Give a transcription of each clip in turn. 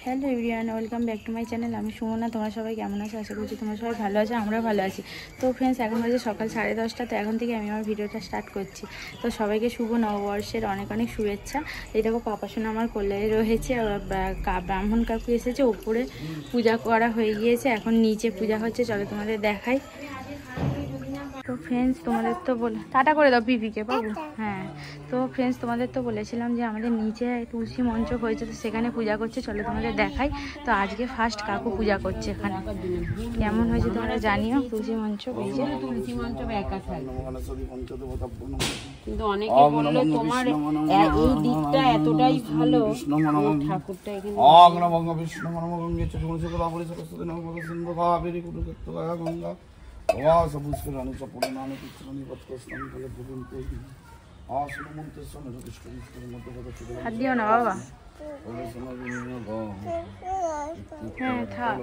Hello everyone, welcome back to my channel. আমি সুমনা। তোমরা সবাই কেমন আছো? আশা করছি তোমরা সবাই ভালো আছো, আমরা ভালো আছি। তো ফ্রেন্ডস, এখন বাজে সকাল 10:30। তো এখন থেকে আমি আমার ভিডিওটা স্টার্ট করছি। তো সবাইকে শুভ নববর্ষের অনেক অনেক শুভেচ্ছা। এই দেখো পাপা সোনা আমার কোলে রয়েছে, ব্রাহ্মণ কাকু এসেছে, উপরে পূজা করা হয়ে গিয়েছে, এখন নিচে পূজা হচ্ছে। চলো তোমাদের দেখাই। তো ফ্রেন্ডস, তোমাদের তো বলে টাটা করে দাও পিপিকে বাবু। হ্যাঁ, তো ফ্রেন্ডস, তোমাদের তো বলেছিলাম যে আমাদের নিচে তুলসী মঞ্চ হয়েছে, তো সেখানে পূজা করছে। চলো তোমাদের দেখাই। তো আজকে ফার্স্ট কাকু পূজা করছে এখানে। কেমন হয়েছে তোমরা জানিও। তুলসী মঞ্চ, এই যে তুলসী মঞ্চ একা থাকে, কিন্তু অনেকে বললো তোমার এই দিকটা এতটাই ভালো, ঠাকুরটা এখানে হাত দিও না বাবা। হ্যাঁ, থাক।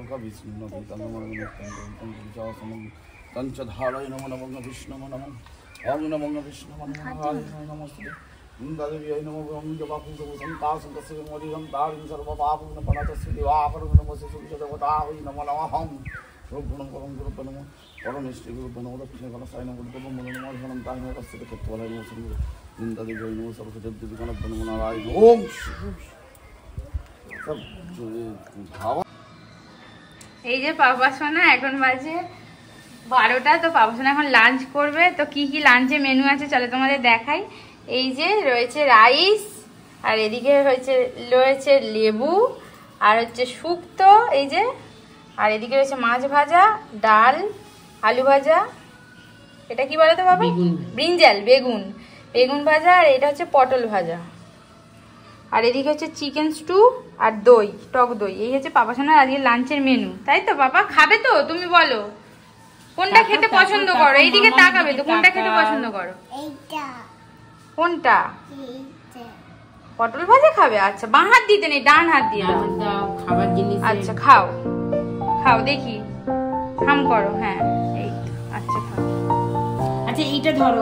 পঞ্চধারায় নমো নমঃ বিষ্ণু নমঃ ওম নমো বিষ্ণু নমস্তে ইন্দ্রদেবী নমঃ ওম জবাকুল সংকাসং তস্য মোদিরং দারিং সর্বপাপং পনাতস্য দিবাকরং নমস্তে সূর্যদেবতা ওই নমো নমঃ রূপগুণং পরম গুরুত্ব নমঃ পরমেষ্টি গুরুত্ব নমঃ দক্ষিণে সাই নমঃ গুরুত্ব নমঃ ধনম তাই নমঃ তস্য ক্ষেত্রবলাই নমঃ সঙ্গে ইন্দ্রদেবী নমঃ সর্বজগদ্দেবী গণপতি নমঃ নারায়ণ ওম সব ভাবা। এই যে পাপা সোনা, এখন বাজে 12টা। তো পাপা সোনা এখন লাঞ্চ করবে। তো কি কি লাঞ্চে মেনু আছে চলো তোমাদের দেখাই। এই যে রয়েছে রাইস, আর এদিকে রয়েছে লেবু, আর হচ্ছে শুক্তো, এই যে, আর এদিকে রয়েছে মাছ ভাজা, ডাল, আলু ভাজা, এটা কি বলো তো বাবা? ব্রিঞ্জাল, বেগুন ভাজা, আর এটা হচ্ছে পটল ভাজা, আর এদিকে হচ্ছে চিকেন স্টু আর দই, টক দই। এই হচ্ছে পাপা সোনার আজকে লাঞ্চের মেনু, তাই তো? পাপা খাবে তো? তুমি বলো কোনটা খেতে পছন্দ করো। এইদিকে তাকাবে তো, কোনটা খেতে পছন্দ করো? কোনটা? পটল ভাজা খাবে? আচ্ছা, বাঁ হাত দিতে নেই, ডান হাত দিয়ে দাও খাবার জিনিস। আচ্ছা, খাও খাও, দেখি হাম করো। হ্যাঁ, এই তো। আচ্ছা খাও। আচ্ছা এইটা ধরো।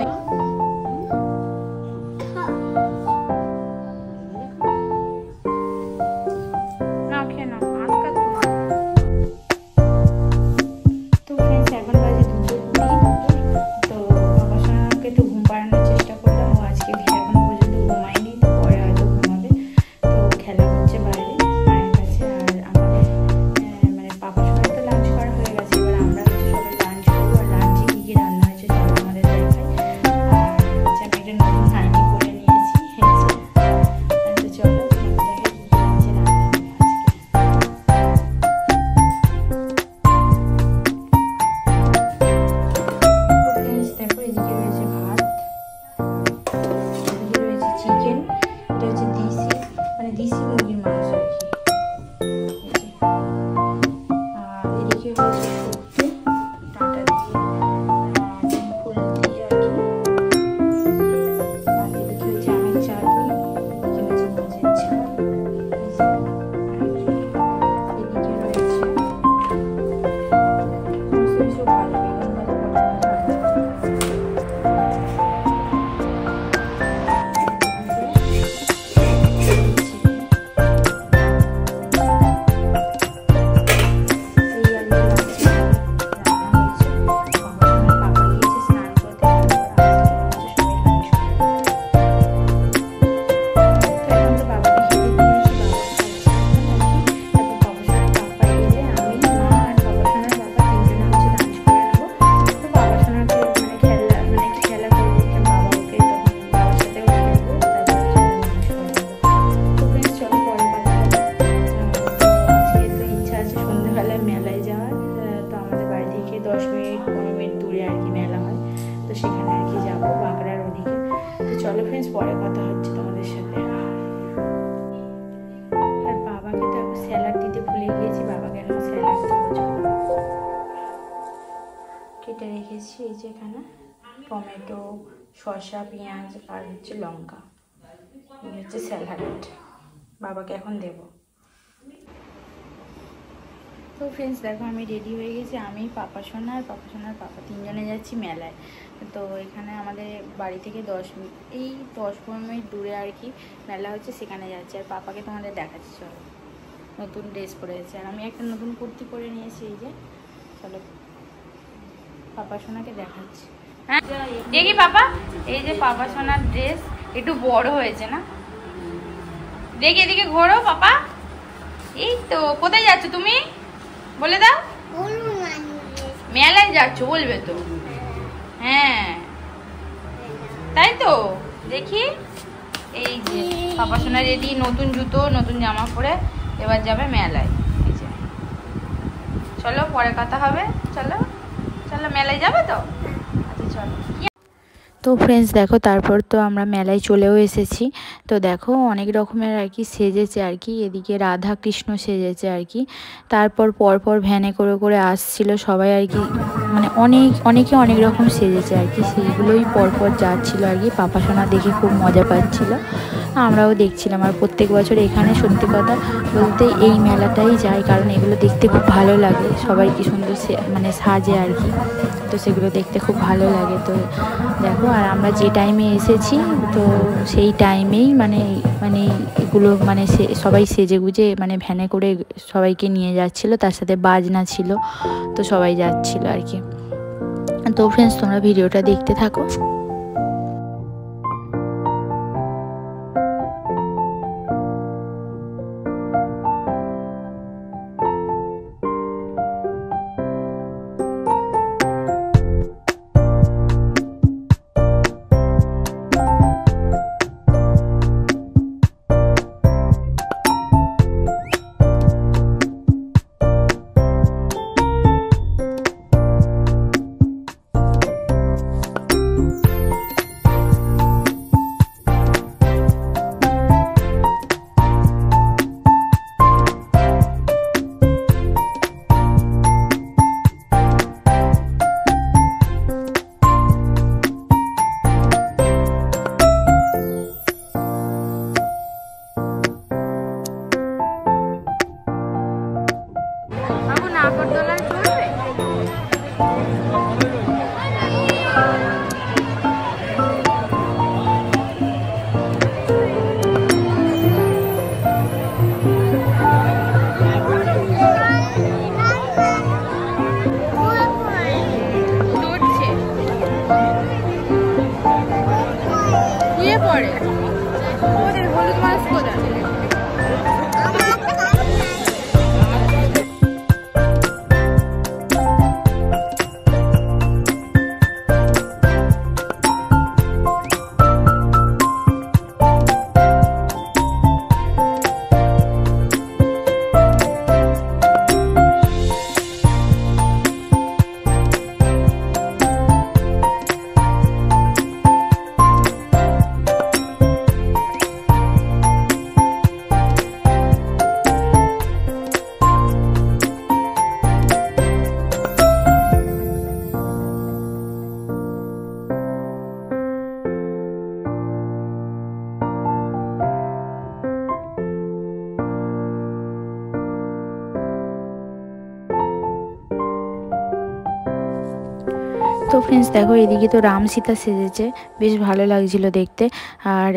চলো ফ্রেন্ডস, পরে কথা হচ্ছে তোমাদের সাথে। আর বাবাকে তো এখন স্যালাড দিতে ভুলে গিয়েছি, বাবাকে এখন স্যালাড দেবো। কেটে রেখেছি এই যে এখানে টমেটো, শসা, পেঁয়াজ আর হচ্ছে লঙ্কা। এই হচ্ছে স্যালাড, বাবাকে এখন দেবো। তো ফ্রেন্ডস দেখো, আমি রেডি হয়ে গেছি। আমি, পাপা সোনা আর পাপা সোনার পাপা তিনজনে যাচ্ছি মেলায়। তো এখানে আমাদের বাড়ি থেকে 10-15 মিনিট দূরে আর কি মেলা হচ্ছে, সেখানে যাচ্ছি। আর পাপাকে তোমাদের দেখাচ্ছি, চলো। নতুন ড্রেস পরেছে। আর আমি একটা নতুন কুর্তি পরে নিয়েছি। এই যে চলো পাপা সোনাকে দেখাচ্ছি। হ্যাঁ দেখি পাপা, এই যে পাপা সোনার ড্রেস একটু বড় হয়েছে না? দেখি এদিকে ঘোরো পাপা। এই তো কোথায় যাচ্ছ তুমি বলে দাও? মেলায় যাচ্ছ বলবে তো? হ্যাঁ তাই তো। দেখি এই যে পাপা সোনা রেডি, নতুন জুতো নতুন জামা পরে এবার যাবে মেলায়। এই যে চলো পরে কথা হবে। চলো চলো মেলায় যাবে তো? আচ্ছা চলো। তো ফ্রেন্ডস দেখো তারপর তো আমরা মেলায় চলেও এসেছি। তো দেখো অনেক রকমের আর কি সেজেছে আর কি, এদিকে রাধা কৃষ্ণ সেজেছে আর কি। তারপর পরপর ভ্যানে করে করে আসছিল সবাই আর কি, মানে অনেকে অনেক রকম সেজেছে আর কি, সেইগুলোই পরপর যাচ্ছিলো আর কি। পাপা সোনা দেখে খুব মজা পাচ্ছিল, আমরাও দেখছিলাম। আর প্রত্যেক বছর এখানে সত্যি কথা বলতে এই মেলাটাই যায়, কারণ এগুলো দেখতে খুব ভালো লাগে, সবাই কি সুন্দর মানে সাজে আর কি, তো সেগুলো দেখতে খুব ভালো লাগে। তো দেখো আর আমরা যে টাইমে এসেছি তো সেই টাইমেই মানে এগুলো মানে সবাই সেজে গুজে মানে ভ্যানে করে সবাইকে নিয়ে যাচ্ছিলো, তার সাথে বাজনা ছিল, তো সবাই যাচ্ছিলো আর কি। তো ফ্রেন্ডস তোমরা ভিডিওটা দেখতে থাকো। তো ফ্রেন্ডস দেখো এদিকে তো রাম সীতা সেজেছে, বেশ ভালো লাগছিল দেখতে। আর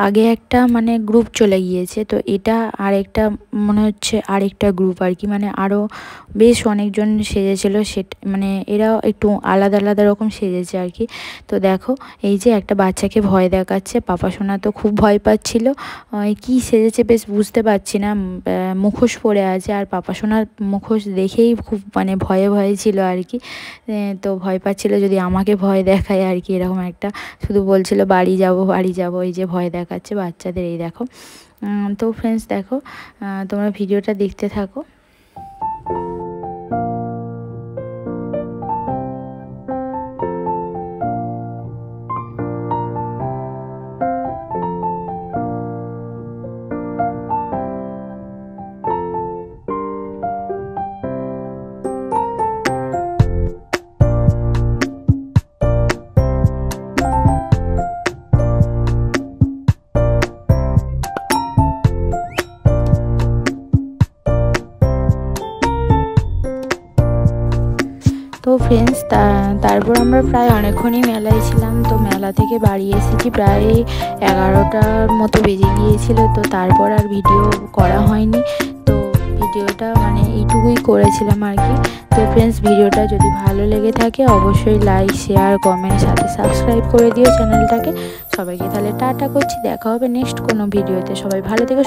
আগে একটা মানে গ্রুপ চলে গিয়েছে, তো এটা আরেকটা মনে হচ্ছে আরেকটা গ্রুপ আর কি, মানে আরও বেশ অনেকজন সেজেছিল, সেটা মানে এরাও একটু আলাদা আলাদা রকম সেজেছে আর কি। তো দেখো এই যে একটা বাচ্চাকে ভয় দেখাচ্ছে, পাপা সোনা তো খুব ভয় পাচ্ছিল, কি সেজেছে বেশ বুঝতে পারছি না, মুখোশ পরে আছে, আর পাপা সোনার মুখোশ দেখেই খুব মানে ভয়ে ভয়ে ছিল আর কি। তো ভয় পাচ্ছিল যদি আমাকে ভয় দেখায় আর কি, এরকম একটা শুধু বলছিল বাড়ি যাব বাড়ি যাব, এই যে ভয় দেখাচ্ছে বাচ্চাদের। এই দেখো তো ফ্রেন্ডস দেখো তোমরা ভিডিওটা দেখতে থাকো। ফ্রেন্ডস, তারপর আমরা প্রায় অনেকক্ষণই মেলায় ছিলাম। তো মেলা থেকে বাড়ি এসেছি প্রায় 11টার মতো বেজে গিয়েছিল। তো তারপর আর ভিডিও করা হয়নি। তো ভিডিওটা মানে এইটুকুই করেছিলাম আর কি। তো ফ্রেন্ডস, ভিডিওটা যদি ভালো লেগে থাকে অবশ্যই লাইক, শেয়ার, কমেন্ট, সাথে সাবস্ক্রাইব করে দিও চ্যানেলটাকে। সবাইকে তাহলে টাটা করছি, দেখা হবে নেক্সট কোনো ভিডিওতে। সবাই ভালো থেকো।